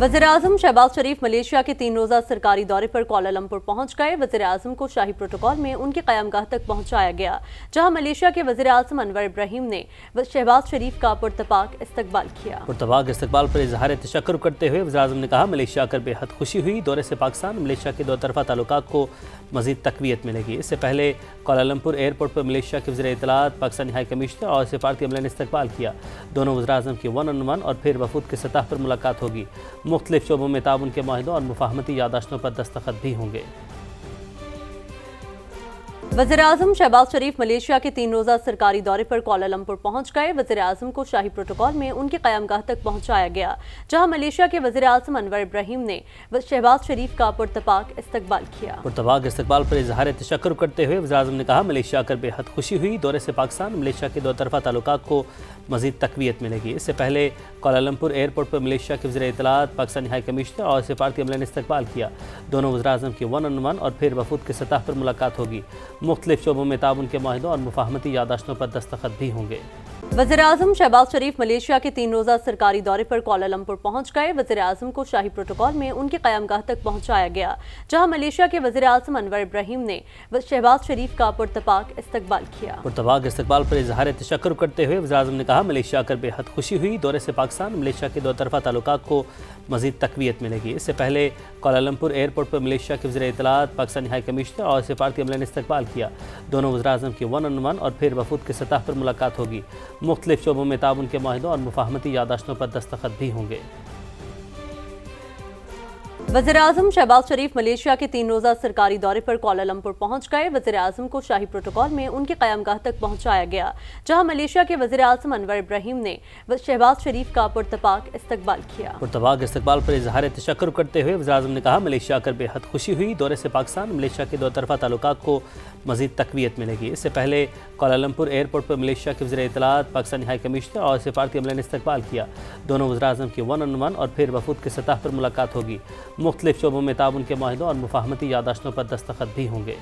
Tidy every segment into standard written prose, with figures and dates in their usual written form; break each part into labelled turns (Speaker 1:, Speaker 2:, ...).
Speaker 1: वज़ीर-ए-आज़म शहबाज शरीफ मलेशिया के 3 रोज़ा सरकारी दौरे पर कोलालंपुर पहुंच गए। वज़ीर-ए-आज़म को शाही प्रोटोकॉल में उनके क़यामगाह तक पहुंचाया गया, जहां मलेशिया के वज़ीर-ए-आज़म अनवर इब्राहिम ने शहबाज शरीफ का पुरतपाक इस्तकबाल किया।
Speaker 2: पुरतपाक इस्तकबाल पर इज़हार तशक्कुर करते हुए वज़ीर-ए-आज़म ने कहा, मलेशिया आकर बेहद खुशी हुई। दौरे से पाकिस्तान मलेशिया के दो तरफ़ा ताल्लुकात को मज़ीद तक़वियत मिलेगी। इससे पहले कोलालंपुर एयरपोर्ट पर मलेशिया के वज़ीर इत्तलात, पाकिस्तानी हाई कमिश्नर और सफारती अमले ने इस्तकबाल किया। दोनों वज़ीर-ए-आज़म की 1-on-1 और फिर वफूद की सतह पर मुलाकात होगी। मुख्तलिफ शोबों में ताउन के माहिदों और मुफाहमती यादाश्तों पर दस्तखत भी होंगे।
Speaker 1: वज़ीर-ए-आज़म शहबाज शरीफ मलेशिया के 3 रोज़ा सरकारी दौरे पर कोलालंपुर पहुंच गए। वज़ीर-ए-आज़म को शाही प्रोटोकॉल में उनके क़यामगाह तक पहुंचाया गया, जहां मलेशिया के वज़ीर-ए-आज़म अनवर इब्राहिम ने शहबाज शरीफ का पुरतपाक इस्तकबाल किया।
Speaker 2: पुरतपाक इस्तकबाल पर इज़हार तशक्कुर करते हुए वज़ीर-ए-आज़म ने कहा, मलेशिया आकर बेहद खुशी हुई। दौरे से पाकिस्तान मलेशिया के दो तरफ़ा ताल्लुकात को मज़ीद तक़वियत मिलेगी। इससे पहले कोलालंपुर एयरपोर्ट पर मलेशिया के वज़ीर इत्तलात, पाकिस्तानी हाई कमिश्नर और सफारती अमले ने इस्तकबाल किया। दोनों वज़ीर-ए-आज़म की 1-on-1 और फिर वफूद की सतह पर मुलाकात होगी। मुख्तलिफ शोबों में ताउन के माहिदों और मुफाहमती यादाश्तों पर दस्तखत भी होंगे।
Speaker 1: वज़ीर-ए-आज़म शहबाज शरीफ मलेशिया के 3 रोज़ा सरकारी दौरे पर कोलालंपुर पहुंच गए। वज़ीर-ए-आज़म को शाही प्रोटोकॉल में उनके क़यामगाह तक पहुंचाया गया, जहां मलेशिया के वज़ीर-ए-आज़म अनवर इब्राहिम ने शहबाज शरीफ का पुरतपाक इस्तकबाल किया।
Speaker 2: पुरतपाक इस्तकबाल पर इज़हार तशक्कुर करते हुए वज़ीर-ए-आज़म ने कहा, मलेशिया आकर बेहद खुशी हुई। दौरे से पाकिस्तान मलेशिया के दो तरफ़ा ताल्लुकात को मज़ीद तक़वियत मिलेगी। इससे पहले कोलालंपुर एयरपोर्ट पर मलेशिया के वज़ीर इत्तलात, पाकिस्तानी हाई कमिश्नर और सफारती अमले ने इस्तकबाल किया। दोनों वज़ीर-ए-आज़म की 1-on-1 और फिर वफूद की सतह पर मुलाकात होगी। मुख्तलिफ शोबों में ताउन के माहिदों और मुफाहमती यादाश्तों पर दस्तखत भी होंगे।
Speaker 1: वज़ीर-ए-आज़म शहबाज शरीफ मलेशिया के 3 रोज़ा सरकारी दौरे पर कोलालंपुर पहुंच गए। वज़ीर-ए-आज़म को शाही प्रोटोकॉल में उनके क़यामगाह तक पहुंचाया गया, जहां मलेशिया के वज़ीर-ए-आज़म अनवर इब्राहिम ने शहबाज शरीफ का पुरतपाक इस्तकबाल किया।
Speaker 2: पुरतपाक इस्तकबाल पर इज़हार तशक्कुर करते हुए वज़ीर-ए-आज़म ने कहा, मलेशिया आकर बेहद खुशी हुई। दौरे से पाकिस्तान मलेशिया के दो तरफ़ा ताल्लुकात को मज़ीद तक़वियत मिलेगी। इससे पहले कोलालंपुर एयरपोर्ट पर मलेशिया के वज़ीर इत्तलात, पाकिस्तानी हाई कमिश्नर और सफारती अमले ने इस्तकबाल किया। दोनों वज़ीर-ए-आज़म की 1-on-1 और फिर वफूद की सतह पर मुलाकात होगी। मुख्तलिफ शोबों में ताउन के माहिदों और मुफाहमती यादाश्तों पर दस्तखत भी होंगे।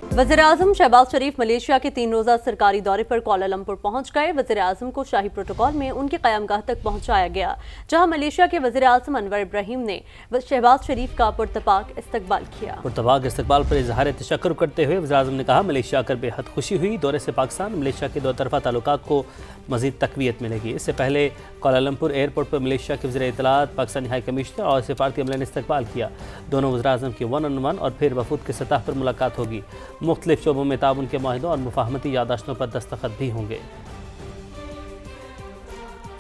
Speaker 1: वज़ीर-ए-आज़म शहबाज शरीफ मलेशिया के 3 रोज़ा सरकारी दौरे पर कोलालंपुर पहुंच गए। वज़ीर-ए-आज़म को शाही प्रोटोकॉल में उनके क़यामगाह तक पहुंचाया गया, जहां मलेशिया के वज़ीर-ए-आज़म अनवर इब्राहिम ने शहबाज शरीफ का पुरतपाक इस्तकबाल किया।
Speaker 2: पुरतपाक इस्तकबाल पर इज़हार तशक्कुर करते हुए वज़ीर-ए-आज़म ने कहा, मलेशिया आकर बेहद खुशी हुई। दौरे से पाकिस्तान मलेशिया के दो तरफ़ा ताल्लुकात को मज़ीद तक़वियत मिलेगी। इससे पहले कोलालंपुर एयरपोर्ट पर मलेशिया के वज़ीर इत्तलात, पाकिस्तानी हाई कमिश्नर और सफारती अमले ने इस्तकबाल किया। दोनों वज़ीर-ए-आज़म की 1-on-1 और फिर वफूद की सतह पर मुलाकात होगी। मुख्तलिफ शोबों में ताउन के माहिदों और मुफाहमती यादाश्तों पर दस्तखत भी होंगे।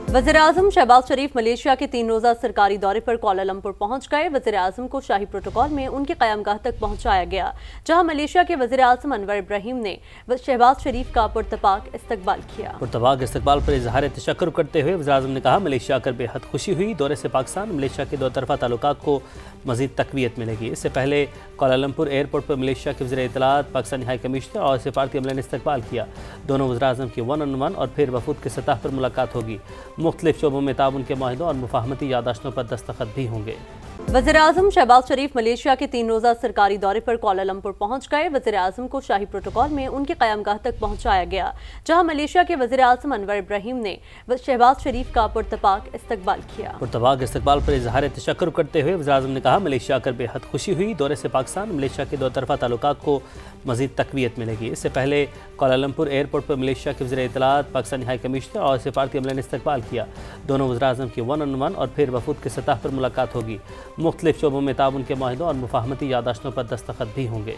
Speaker 1: वज़ीर-ए-आज़म शहबाज शरीफ मलेशिया के 3 रोज़ा सरकारी दौरे पर कोलालंपुर पहुंच गए। वज़ीर-ए-आज़म को शाही प्रोटोकॉल में उनके क़यामगाह तक पहुंचाया गया, जहां मलेशिया के वज़ीर-ए-आज़म अनवर इब्राहिम ने शहबाज शरीफ का पुरतपाक इस्तकबाल किया।
Speaker 2: पुरतपाक इस्तकबाल पर इज़हार तशक्कुर करते हुए वज़ीर-ए-आज़म ने कहा, मलेशिया आकर बेहद खुशी हुई। दौरे से पाकिस्तान मलेशिया के दो तरफ़ा ताल्लुकात को मज़ीद तक़वियत मिलेगी। इससे पहले कोलालंपुर एयरपोर्ट पर मलेशिया के वज़ीर इत्तलात, पाकिस्तानी हाई कमिश्नर और सफारती अमले ने इस्तकबाल किया। दोनों वज़ीर-ए-आज़म की 1-on-1 और फिर वफूद की सतह पर मुलाकात होगी। मुख्तलिफ शोबों में ताउन के माहिदों और मुफाहमती यादाश्तों पर दस्तखत भी होंगे।
Speaker 1: वज़ीर-ए-आज़म शहबाज शरीफ मलेशिया के 3 रोज़ा सरकारी दौरे पर कोलालंपुर पहुंच गए। वज़ीर-ए-आज़म को शाही प्रोटोकॉल में उनके क़यामगाह तक पहुंचाया गया, जहां मलेशिया के वज़ीर-ए-आज़म अनवर इब्राहिम ने शहबाज शरीफ का पुरतपाक इस्तकबाल किया।
Speaker 2: पुरतपाक इस्तकबाल पर इज़हार तशक्कुर करते हुए वज़ीर-ए-आज़म ने कहा, मलेशिया आकर बेहद खुशी हुई। दौरे से पाकिस्तान मलेशिया के दो तरफ़ा ताल्लुकात को मज़ीद तक़वियत मिलेगी। इससे पहले कोलालंपुर एयरपोर्ट पर मलेशिया के वज़ीर इत्तलात, पाकिस्तानी हाई कमिश्नर और सफारती अमले ने इस्तकबाल किया। दोनों वज़ीर-ए-आज़म की 1-on-1 और फिर वफूद की सतह पर मुलाकात होगी। मुख्तलिफ शोबों में ताउन के माहिदों और मुफाहमती यादाश्तों पर दस्तखत भी होंगे।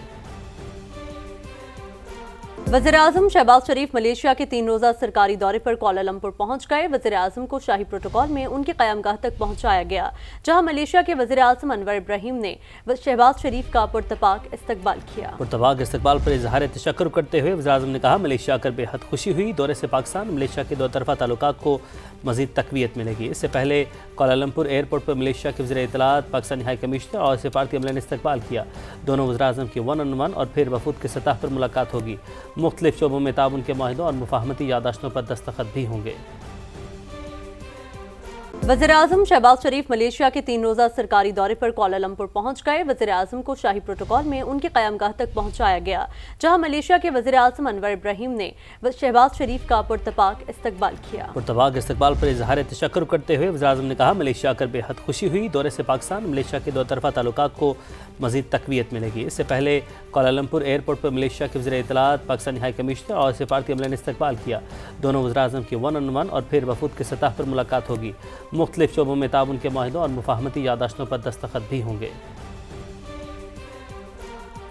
Speaker 1: वज़ीर-ए-आज़म शहबाज शरीफ मलेशिया के 3 रोज़ा सरकारी दौरे पर कोलालंपुर पहुंच गए। वज़ीर-ए-आज़म को शाही प्रोटोकॉल में उनके क़यामगाह तक पहुंचाया गया, जहां मलेशिया के वज़ीर-ए-आज़म अनवर इब्राहिम ने शहबाज शरीफ का पुरतपाक इस्तकबाल किया।
Speaker 2: पुरतपाक इस्तकबाल पर इज़हार तशक्कुर करते हुए वज़ीर-ए-आज़म ने कहा, मलेशिया आकर बेहद खुशी हुई। दौरे से पाकिस्तान मलेशिया के दो तरफ़ा ताल्लुकात को मज़ीद तक़वियत मिलेगी। इससे पहले कोलालंपुर एयरपोर्ट पर मलेशिया के वज़ीर इत्तलात, पाकिस्तानी हाई कमिश्नर और सफारती अमले ने इस्तकबाल किया। दोनों वज़ीर-ए-आज़म की 1-on-1 और फिर वफूद की सतह पर मुलाकात होगी। मुख्तलिफ शोबों में ताउन के माहिदों और मुफाहमती यादाश्तों पर दस्तखत भी होंगे।
Speaker 1: वज़ीर-ए-आज़म शहबाज शरीफ मलेशिया के 3 रोज़ा सरकारी दौरे पर कोलालंपुर पहुंच गए। वज़ीर-ए-आज़म को शाही प्रोटोकॉल में उनकी क़यामगाह तक पहुंचाया गया, जहां मलेशिया के वज़ीर-ए-आज़म अनवर इब्राहिम ने शहबाज शरीफ का पुरतपाक इस्तकबाल किया।
Speaker 2: पुरतपाक इस्तकबाल पर इजहार तशक्कुर करते हुए वज़ीर-ए-आज़म ने कहा, मलेशिया आकर बेहद खुशी हुई। दौरे से पाकिस्तान मलेशिया के दो तरफ़ा ताल्लुकात को मज़ीद तक़वियत मिलेगी। इससे पहले कोलालंपुर एयरपोर्ट पर मलेशिया के वज़ीर इत्तलात, पाकिस्तानी हाई कमिश्नर और सफारती अमले ने इस्तकबाल किया। दोनों वज़ीर-ए-आज़म की 1-on-1 और फिर वफूद की सतह पर मुलाकात होगी। मुख्तलिफ शोबों में ताउन के माहिदों और मुफाहमती यादाश्तों पर दस्तखत भी होंगे।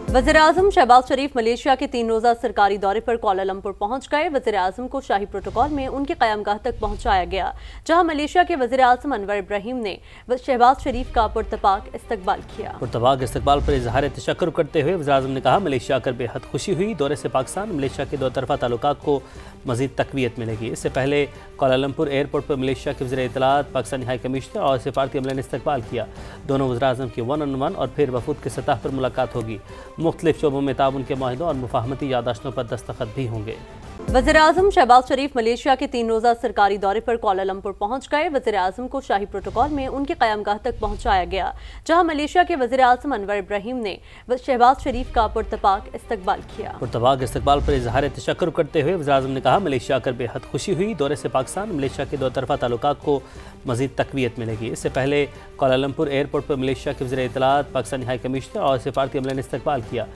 Speaker 1: वज़ीर-ए-आज़म शहबाज शरीफ मलेशिया के 3 रोज़ा सरकारी दौरे पर कोलालंपुर पहुंच गए। वज़ीर-ए-आज़म को शाही प्रोटोकॉल में उनकी क़यामगाह तक पहुंचाया गया, जहां मलेशिया के वज़ीर-ए-आज़म अनवर इब्राहिम ने शहबाज शरीफ का पुरतपाक इस्तकबाल किया।
Speaker 2: पुरतपाक इस्तकबाल पर इजहार तशक्कुर करते हुए वज़ीर-ए-आज़म ने कहा, मलेशिया आकर बेहद खुशी हुई। दौरे से पाकिस्तान मलेशिया के दो तरफ़ा ताल्लुकात को मज़ीद तक़वियत मिलेगी। इससे पहले कोलालंपुर एयरपोर्ट पर मलेशिया के वज़ीर इत्तलात, पाकिस्तानी हाई कमिश्नर और सफारती अमले ने इस्तकबाल किया। दोनों वज़ीर-ए-आज़म की 1-on-1 और फिर वफूद की सतह पर मुलाकात होगी। मुख्तलिफ शोबों में ताउन के माहिदों और मुफाहमती यादाश्तों पर दस्तखत भी होंगे।
Speaker 1: वज़ीर-ए-आज़म शहबाज शरीफ मलेशिया के 3 रोज़ा सरकारी दौरे पर कोलालंपुर पहुंच गए। वज़ीर-ए-आज़म को शाही प्रोटोकॉल में उनकी क़यामगाह तक पहुंचाया गया, जहां मलेशिया के वज़ीर-ए-आज़म अनवर इब्राहिम ने शहबाज शरीफ का पुरतपाक इस्तकबाल किया।
Speaker 2: पुरतपाक इस्तकबाल पर इजहार तशक्कुर करते हुए वज़ीर-ए-आज़म ने कहा, मलेशिया आकर बेहद खुशी हुई। दौरे से पाकिस्तान मलेशिया के दो तरफ़ा ताल्लुकात को मज़ीद तक़वियत मिलेगी। इससे पहले कोलालंपुर एयरपोर्ट पर मलेशिया के वज़ीर इत्तलात, पाकिस्तानी हाई कमिश्नर और सफारती अमले ने इस्तकबाल किया।